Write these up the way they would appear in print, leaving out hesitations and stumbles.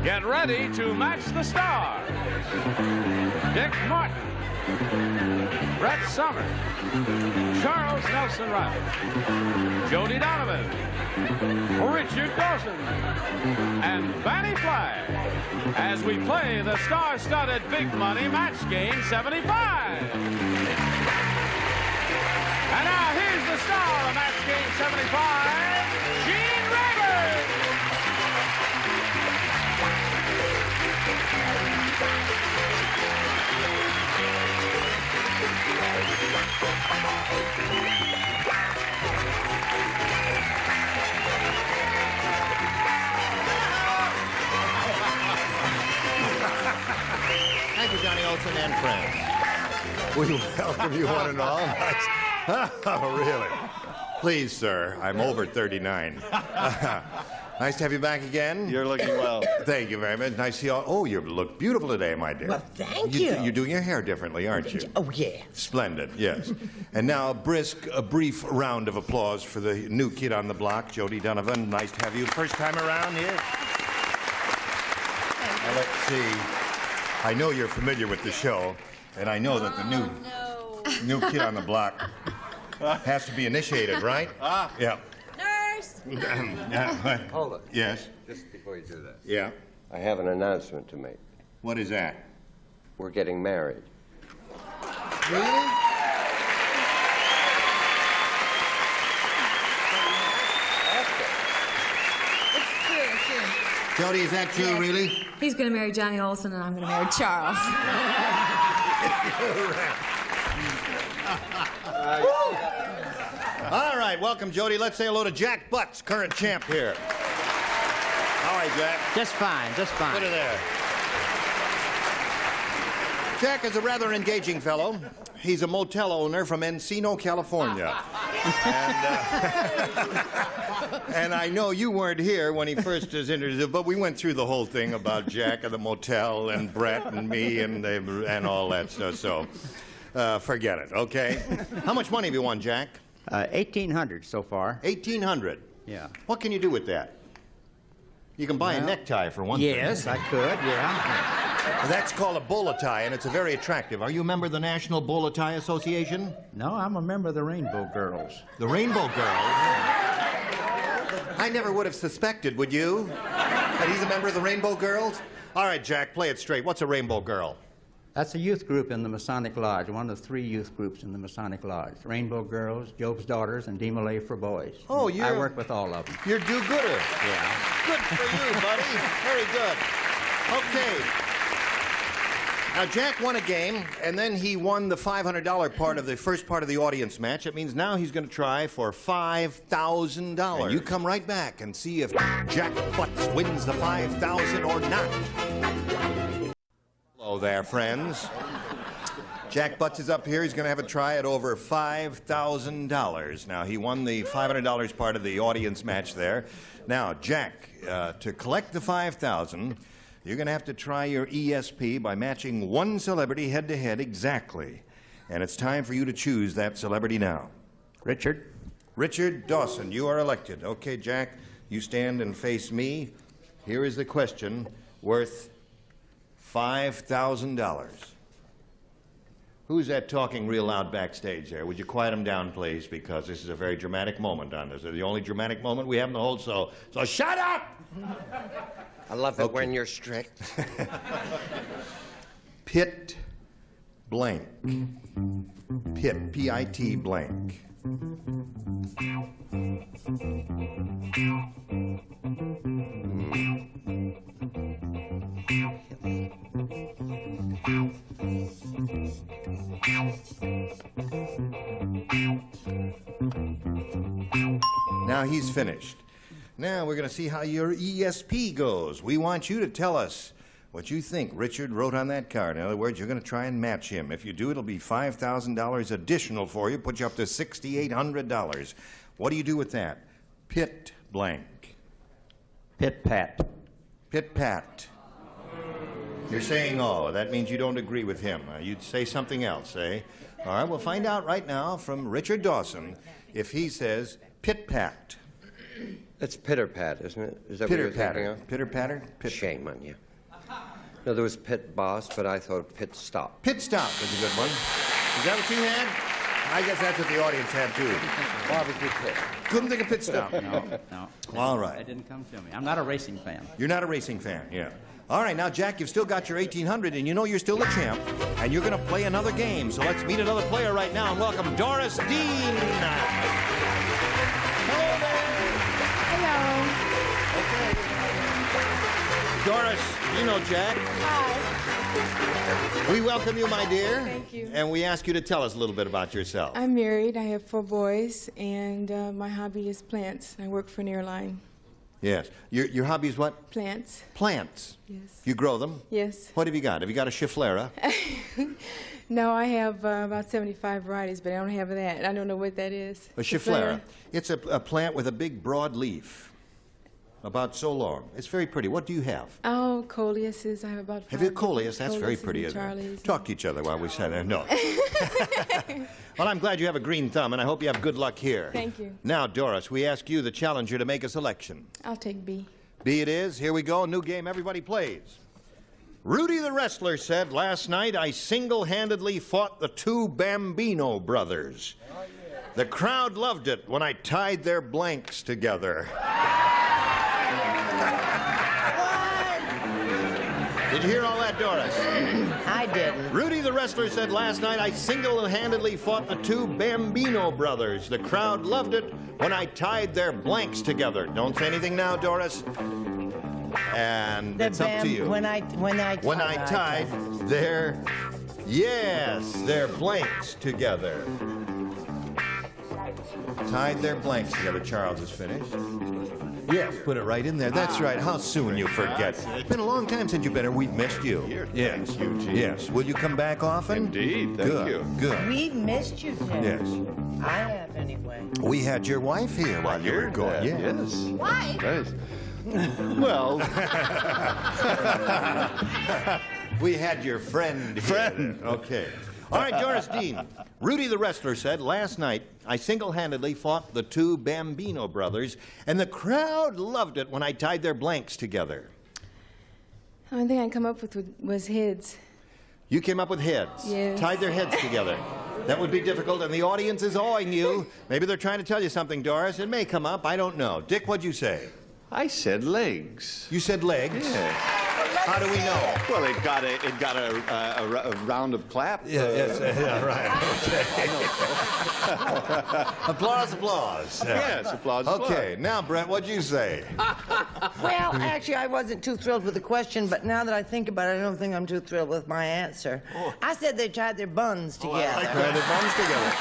Get ready to match the stars. Dick Martin, Brett Somers, Charles Nelson Reilly, Jody Donovan, Richard Dawson, and Fannie Flagg as we play the star-studded Big Money Match Game 75. And now here's the star of Match Game 75, Gene Reilly. Thank you, Johnny Olson and friends. We welcome you one and all. Oh, really? Please, sir, I'm over 39. Nice to have you back again. You're looking well. Thank you very much. Nice to see you all. Oh, you look beautiful today, my dear. Well, thank you. You're doing your hair differently, aren't you? Oh, yeah. Splendid, yes. And now, a brief round of applause for the new kid on the block, Jody Donovan. Nice to have you. First time around here. Now, let's see. I know you're familiar with the show, and I know that the new kid on the block has to be initiated, right? Yeah. Nurse! Hold it. Yes. Just before you do that. Yeah. I have an announcement to make. What is that? We're getting married. Really? It's true. Jody, is that true, Yes. really? He's going to marry Johnny Olson, and I'm going to marry Charles. All right, welcome, Jody. Let's say hello to Jack Butts, current champ here. All right, Jack. Just fine, just fine. Put her there. Jack is a rather engaging fellow. He's a motel owner from Encino, California. And I know you weren't here when he first was introduced, but we went through the whole thing about Jack and the motel and Brett and me and all that stuff, so forget it, okay? How much money have you won, Jack? 1,800 so far. 1,800? Yeah. What can you do with that? You can buy a necktie for one thing. Yes, I could, yeah. That's called a bowler tie, and it's a very attractive. Are you a member of the National Bowler Tie Association? No, I'm a member of the Rainbow Girls. The Rainbow Girls? I never would have suspected, would you? That he's a member of the Rainbow Girls? All right, Jack, play it straight. What's a Rainbow Girl? That's a youth group in the Masonic Lodge, one of 3 youth groups in the Masonic Lodge. Rainbow Girls, Job's Daughters, and D. Malay for boys. Oh, I work with all of them. You're do-gooder. Yeah. Good for you, buddy. Very good. Okay. Now, Jack won a game, and then he won the $500 part of the first part of the audience match. It means now he's going to try for $5,000. And you come right back and see if Jack Butts wins the $5,000 or not. Hello there, friends. Jack Butts is up here. He's going to have a try at over $5,000. Now, he won the $500 part of the audience match there. Now, Jack, to collect the $5,000, you're going to have to try your ESP by matching one celebrity head-to-head exactly. And it's time for you to choose that celebrity now. Richard? Richard Dawson, you are elected. Okay, Jack, you stand and face me. Here is the question worth $5,000. Who's that talking real loud backstage there? Would you quiet him down, please, because this is a very dramatic moment on this. It's the only dramatic moment we have in the whole show. So shut up! I love it when you're strict. Pit blank. Pit, P-I-T blank. Now he's finished. Now we're going to see how your ESP goes. We want you to tell us what you think Richard wrote on that card. In other words, you're going to try and match him. If you do, it'll be $5,000 additional for you, put you up to $6,800. What do you do with that? Pit blank. Pit Pat. Pit Pat. You're saying, oh, that means you don't agree with him. You'd say something else, eh? All right, we'll find out right now from Richard Dawson if he says Pit Pat. It's pitter-pat, isn't it? Is that what you're thinking Pitter-patter. of? Pitter-patter? Shame on you. No, there was pit boss, but I thought pit stop. Pit stop is a good one. Is that what you had? I guess that's what the audience had, too. Barbecue pit. Couldn't think of pit stop. No. All right. That didn't come to me. I'm not a racing fan. You're not a racing fan, yeah. All right, now, Jack, you've still got your 1,800, and you know you're still the champ, and you're going to play another game. So let's meet another player right now, and welcome Doris Dean. Hello there. Hello. Okay. Doris, you know Jack. Hi. We welcome you, my dear. Thank you. And we ask you to tell us a little bit about yourself. I'm married. I have 4 boys, and my hobby is plants. I work for an airline. Yes. Your hobby is what? Plants. Plants. Yes. You grow them? Yes. What have you got? Have you got a chiflera? No, I have about 75 varieties, but I don't have that. I don't know what that is. A chiflera. It's a plant with a big, broad leaf. About so long. It's very pretty. What do you have? Oh, coleuses. I have about 5. Have you coleus? That's very coleuses pretty, and isn't it? Charlies. Talk to each other while we say that. No. Well, I'm glad you have a green thumb, and I hope you have good luck here. Thank you. Now, Doris, we ask you, the challenger, to make a selection. I'll take B. B it is. Here we go. New game. Everybody plays. Rudy the wrestler said, last night I single-handedly fought the 2 Bambino brothers. The crowd loved it when I tied their blanks together. Did you hear all that, Doris? I didn't. Rudy the wrestler said last night I single-handedly fought the 2 Bambino brothers. The crowd loved it when I tied their blanks together. Don't say anything now, Doris. And it's up to you. When I tied their blanks together. Tied their blanks together. Charles is finished. Yes, put it right in there. That's right. How soon you forget. It's been a long time since you've been here. We've missed you. Yes. Thank you, Gene. Yes. Will you come back often? Indeed. Thank you. Good. We've missed you, Tim. Yes. I have anyway. We had your wife here while you were gone. Yeah. Yeah. Yes. Why? Yes. Well, We had your friend here. Okay. All right, Doris Dean. Rudy the wrestler said, last night I single-handedly fought the 2 Bambino brothers, and the crowd loved it when I tied their blanks together. The only thing I can come up with was heads. You came up with heads. Yes. Tied their heads together. That would be difficult, and the audience is awing you. Maybe they're trying to tell you something, Doris. It may come up. I don't know. Dick, what'd you say? I said legs. You said legs. Yeah. How do we know? Well, it got a round of clap. Right. Applause. Yes, applause. Okay, now, Brent, what'd you say? Well, actually, I wasn't too thrilled with the question, but now that I think about it, I don't think I'm too thrilled with my answer. I said they tied their buns together. Tied their buns together.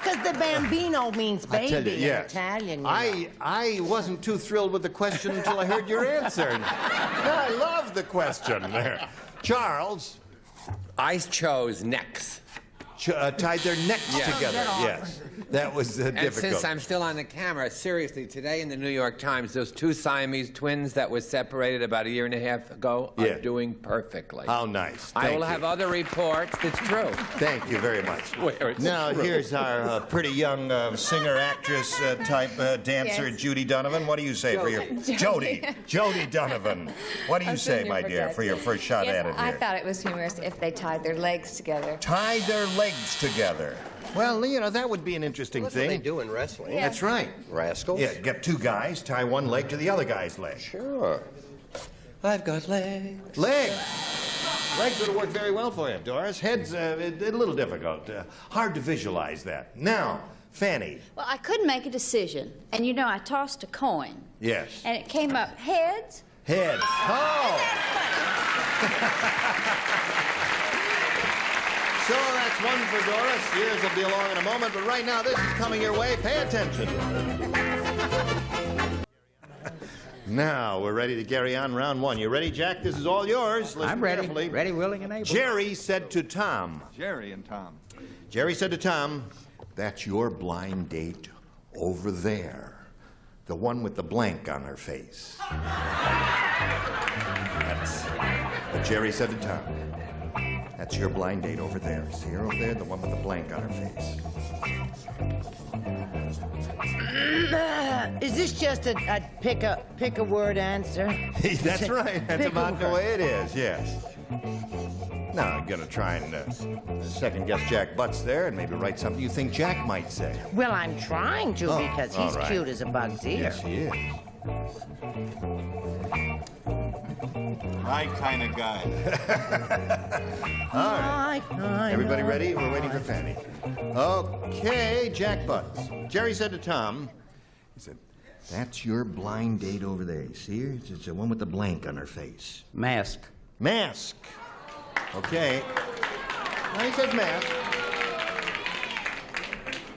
Because the bambino means I tell baby you, in yes. Italian. You know. I wasn't too thrilled with the question until I heard your answer. I love the question there. Charles. I chose necks. Tied their necks together. Yes. That was And difficult. since I'm still on the camera, seriously, today in the New York Times, those 2 Siamese twins that were separated about 1.5 years ago Yeah. are doing perfectly. How nice. I Thank will you. have other reports. It's true. Thank you very much. Where it's Now, true. here's our pretty young singer-actress type dancer, Yes. Judy Donovan. What do you say for your... Jody Donovan. What do you say, my dear, for your first shot Yes, at it I here? thought it was humorous if they tied their legs together. Tied their legs together. Well, you know, that would be an interesting That's what they thing. do in wrestling. Yeah. That's right. Rascals. Yeah, get 2 guys, tie one leg to the other guy's leg. Sure. I've got legs. Legs would have worked very well for you, Doris. Head's a little difficult. Hard to visualize that. Now, Fannie. Well, I couldn't make a decision. And you know, I tossed a coin. Yes. And it came up heads. Heads. Oh! So that's one for Doris. Yours will be along in a moment, but right now this is coming your way. Pay attention. Now we're ready to carry on round 1. You ready, Jack? This is all yours. Listen I'm ready. carefully. Ready, willing, and able. Jerry said to Tom. Jerry and Tom. Jerry said to Tom, that's your blind date over there. The one with the blank on her face. That's what Jerry said to Tom. That's your blind date over there. See her over there? The one with the blank on her face. Is this just a pick a word answer? That's right. That's Pick a about the word. way it is, yes. Now, I'm going to try and second guess Jack Butts there and maybe write something you think Jack might say. Well, I'm trying to because all he's right. cute as a bug's ear. Yes, he is. My kind of guy. All right. My Everybody kind ready? of We're waiting for Fannie. Okay, Jack Butts. Jerry said to Tom, he said, that's your blind date over there. You see her? It's the one with the blank on her face. Mask. Mask. Okay. Now he says mask.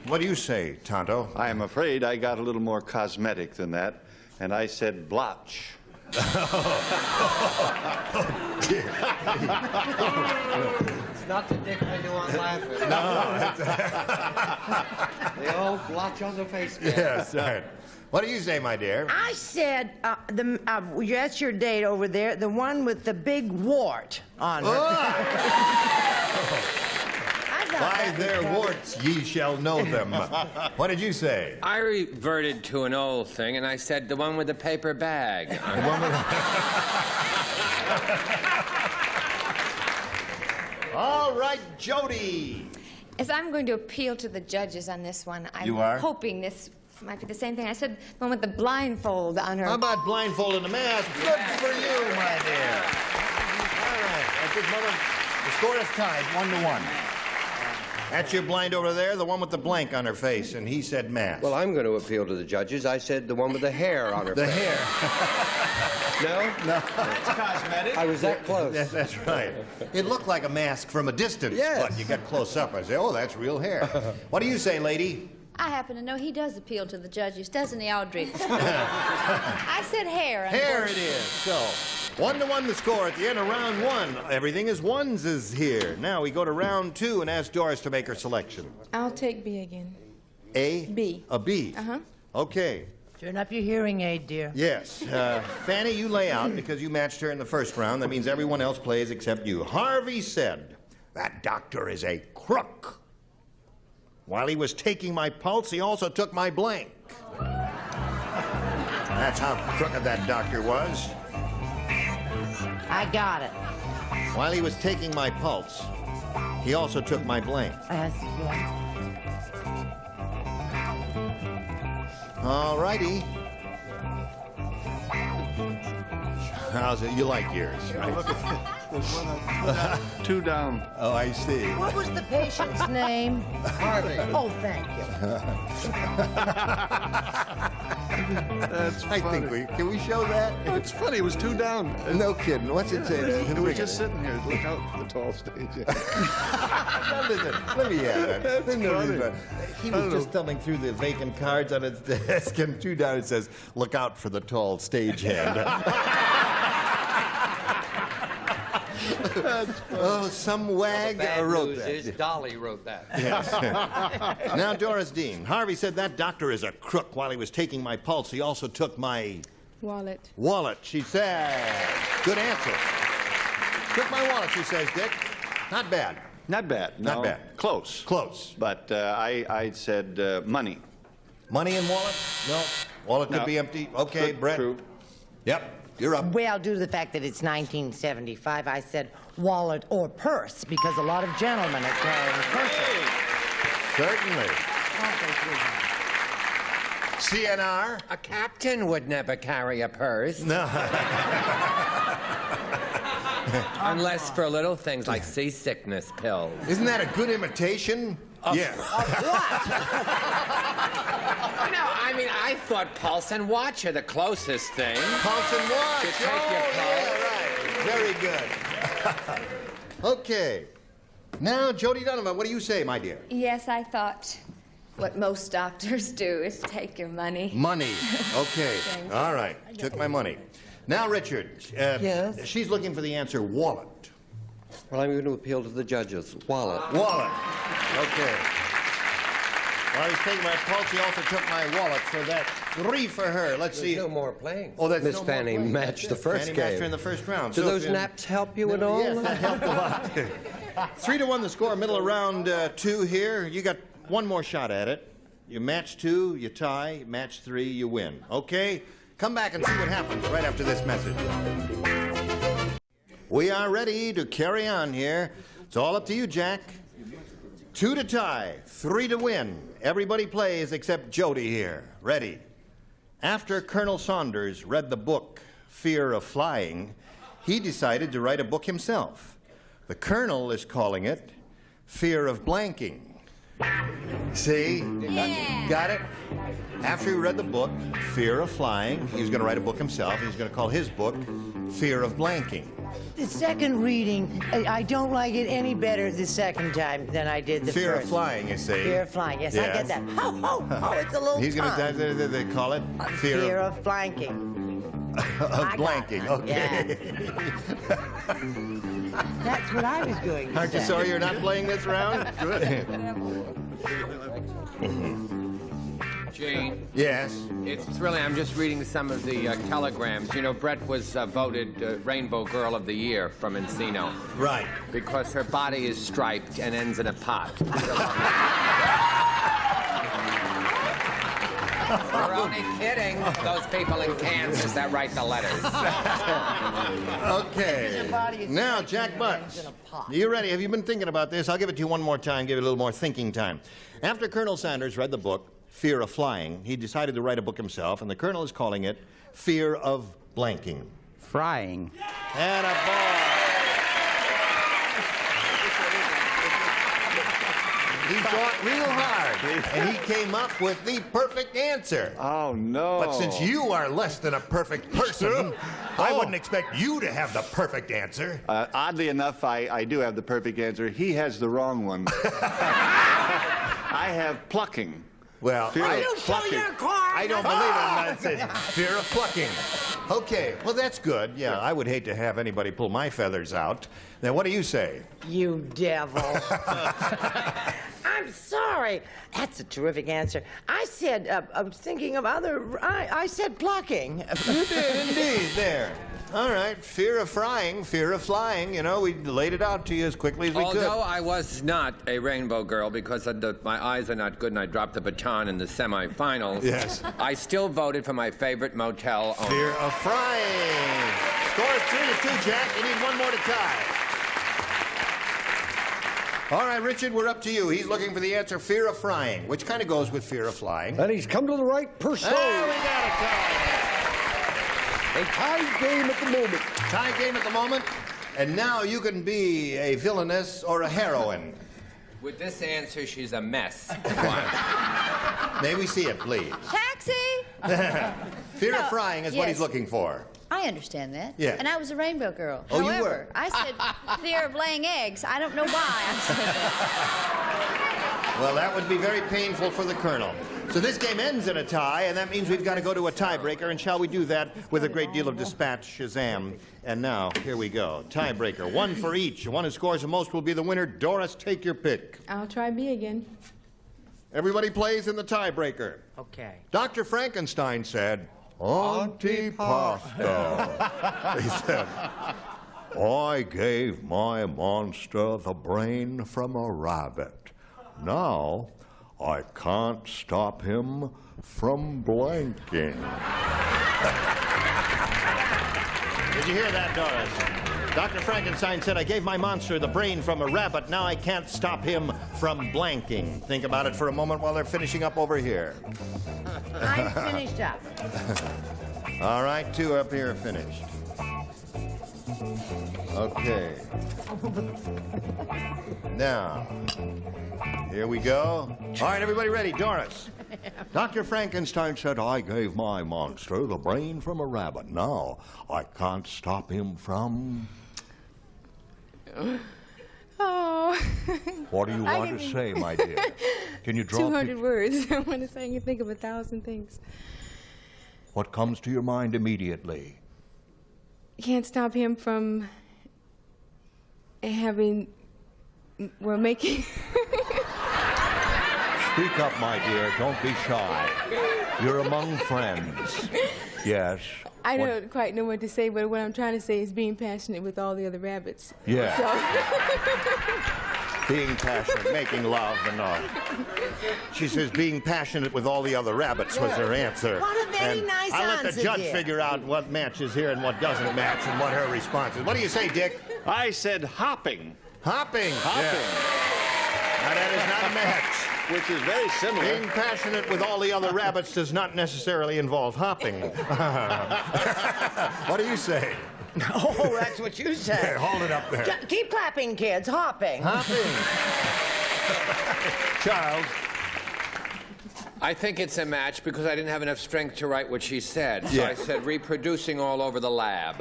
What do you say, Tonto? I am afraid I got a little more cosmetic than that, and I said blotch. It's not the dick I do on laughing. They all blotch on the face. Yes, all right. What do you say, my dear? I said, that's your date over there, the one with the big wart on her. I thought By that was their clever. warts ye shall know them. What did you say? I reverted to an old thing, and I said the one with the paper bag. The one with All right, Jody. As I'm going to appeal to the judges on this one, I'm You are? hoping this might be the same thing. I said the one with the blindfold on her. How about blindfold and a mask? Good for you, my dear. All right. That's it, Mother. The score is tied, 1-1. That's your blind over there, the one with the blank on her face, and he said mask. Well, I'm going to appeal to the judges. I said the one with the hair on her the face. hair. No? It's cosmetic. I was that close. Yes, that's right. It looked like a mask from a distance, Yes. but you got close up. I say, oh, that's real hair. What do you say, lady? I happen to know he does appeal to the judges, doesn't he, Audrey? I said hair. Hair it is. So, 1-1 the score at the end of round one. Everything is ones is here. Now we go to round two and ask Doris to make her selection. I'll take B again. A? B. A B. Uh-huh. Okay. Turn up your hearing aid, dear. Yes. Fannie, you lay out because you matched her in the first round. That means everyone else plays except you. Harvey said, that doctor is a crook. While he was taking my pulse, he also took my blank. That's how crooked that doctor was. I got it. While he was taking my pulse, he also took my blank. Yeah. All righty. How's it? You like yours, right? Look at this. 2 down. Oh, I see. What was the patient's name? Harvey. Oh, thank you. That's I think can we show that? It's funny. It was 2 down. No kidding. What's it say? It was just sitting here. Look out for the tall stage. Now, listen, let me add that. That's funny. He was just thumbing through the vacant cards on his desk, and 2 down it says, "Look out for the tall stagehand." Oh, some wag Bad wrote news that. is Dolly wrote that. Yes. Now, Doris Dean. Harvey said that doctor is a crook. While he was taking my pulse, he also took my Wallet. wallet, she said. Good answer. Took my wallet, she says, Dick. Not bad. Not bad. Not No. bad. Close. Close. But I said money. Money and wallet? No. Wallet could No. be empty. Okay, Brett. True. Yep. You're up. Well, due to the fact that it's 1975, I said wallet or purse because a lot of gentlemen are carrying purses. Certainly. CNR? A captain would never carry a purse. No. Unless for little things like seasickness pills. Isn't that a good imitation? Yeah. No, I mean, I thought pulse and watch are the closest thing. Pulse and watch. To take your Very good. Okay. Now, Jody Donovan, what do you say, my dear? Yes, I thought what most doctors do is take your money. Money. Okay. All right. Took my money. Now, Richard. Yes? She's looking for the answer wallet. Well, I'm going to appeal to the judges. Wallet. Wallet. Okay. While he's taking my pulse, he also took my wallet. So that's 3 for her. Let's see. There's no more playing. Oh, that's Miss no more Fannie playing. matched the first Fannie game. matched her in the first round. Do So those if you- naps help you at all? Yes, that helped a lot. 3-1 the score, middle of round 2 here. You got one more shot at it. You match 2, you tie. Match 3, you win. Okay? Come back and see what happens right after this message. We are ready to carry on here. It's all up to you, Jack. 2 to tie, 3 to win. Everybody plays except Jody here. Ready? After Colonel Saunders read the book, Fear of Flying, he decided to write a book himself. The Colonel is calling it Fear of Blanking. See? Yeah. Got it? After he read the book, Fear of Flying, he was going to write a book himself. He's going to call his book Fear of Blanking. The second reading, I don't like it any better the second time than I did the Fear first. of Flying, you see. Fear of flying, yes, I get that. Oh, it's a little He's going tongue. to, they call it Fear of flanking. of blanking. Okay. That's what I was going to Aren't you say. sorry you're not playing this round? Good. Gene, Yes. it's thrilling. I'm just reading some of the telegrams. You know, Brett was voted Rainbow Girl of the Year from Encino Right. because her body is striped and ends in a pot. We're only kidding. Those people in Kansas that write the letters. Okay. Now, Jack Butts, you ready? Have you been thinking about this? I'll give it to you one more time, give it a little more thinking time. After Colonel Sanders read the book, Fear of Flying, he decided to write a book himself, and the Colonel is calling it Fear of Blanking. Frying. And a ball. He thought real hard, and he came up with the perfect answer. Oh, no. But since you are less than a perfect person, I wouldn't expect you to have the perfect answer. Oddly enough, I do have the perfect answer. He has the wrong one. I have plucking. Well, Fear I of don't plucking. I don't believe it. It says fear of plucking. Okay, well, that's good. Yeah, I would hate to have anybody pull my feathers out. Now, what do you say? You devil. I'm sorry. That's a terrific answer. I said, I was thinking of other, I said plucking. You did indeed, there. All right, fear of frying, fear of flying. You know, we laid it out to you as quickly as we could. Although I was not a Rainbow Girl because my eyes are not good and I dropped the baton in the semifinals. Yes. I still voted for my favorite motel owner. Fear of frying. Score is 3-2, Jack. You need one more to tie. All right, Richard, we're up to you. He's looking for the answer, fear of frying, which kind of goes with fear of flying. And he's come to the right person. Oh, we got a tie. A tie game at the moment. Tie game at the moment. And now you can be a villainess or a heroine. With this answer, she's a mess. May we see it, please? Taxi! Fear of frying is what he's looking for. I understand that. Yeah. And I was a Rainbow Girl. Oh, you However, were? I said fear of laying eggs. I don't know why I said that. Well, that would be very painful for the Colonel. So this game ends in a tie, and that means we've got to go to a tiebreaker, and shall we do that with a great deal of dispatch, Shazam? And now, here we go. Tiebreaker, one for each. The one who scores the most will be the winner. Doris, take your pick. I'll try B again. Everybody plays in the tiebreaker. Okay. Dr. Frankenstein said, antipasta. He said, I gave my monster the brain from a rabbit. Now, I can't stop him from blanking. Did you hear that, Doris? Dr. Frankenstein said, I gave my monster the brain from a rabbit. Now I can't stop him from blanking. Think about it for a moment while they're finishing up over here. I'm finished up. All right, 2 up here are finished. Okay. Now, here we go. All right, everybody ready? Doris. Dr. Frankenstein said, I gave my monster the brain from a rabbit. Now, I can't stop him from... Oh. What do you want to say, my dear? Can you draw 200 words. I want to say I can think of 1,000 things. What comes to your mind immediately? Can't stop him from having... We're making... Speak up, my dear. Don't be shy. You're among friends. Yes. I don't quite know what to say, but what I'm trying to say is being passionate with all the other rabbits. Yeah. So. Being passionate, making love and all. She says being passionate with all the other rabbits was her answer. What a very nice I'll let the answer, judge dear. figure out what matches here and what doesn't match and what her response is. What do you say, Dick? I said hopping. Hopping. Hopping. Yeah. Now, that is not a match. Which is very similar. Being passionate with all the other rabbits does not necessarily involve hopping. What do you say? Oh, that's what you said. Here, hold it up there. Keep clapping, kids. Hopping. Hopping. Charles. I think it's a match because I didn't have enough strength to write what she said. So Yeah. I said reproducing all over the lab.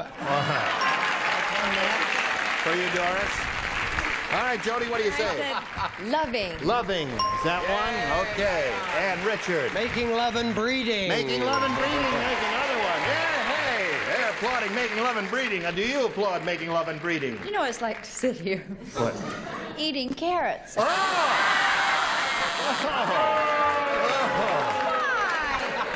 For you, Doris. All right, Jody, what do you say? Loving. Loving. Is that one? Okay. And Richard. Making love and breeding. Making love and breeding. There's another one. Yeah, hey. They're applauding making love and breeding. Do you applaud making love and breeding? You know what it's like to sit here What? eating carrots. Oh!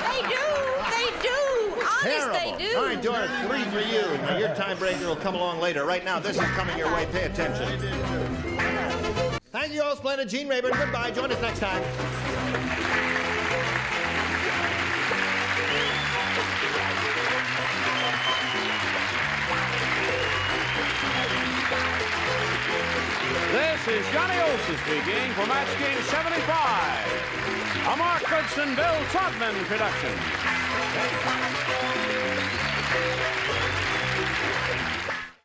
They do. Honest, Terrible. they do. All right, Doris, 3 for you. Now, your tiebreaker will come along later. Right now, this is coming your way. Pay attention. Thank you all, Splendid. Gene Rayburn, goodbye. Join us next time. This is Johnny Olson speaking for Match Game 75, a Mark Goodson, Bill Todman production.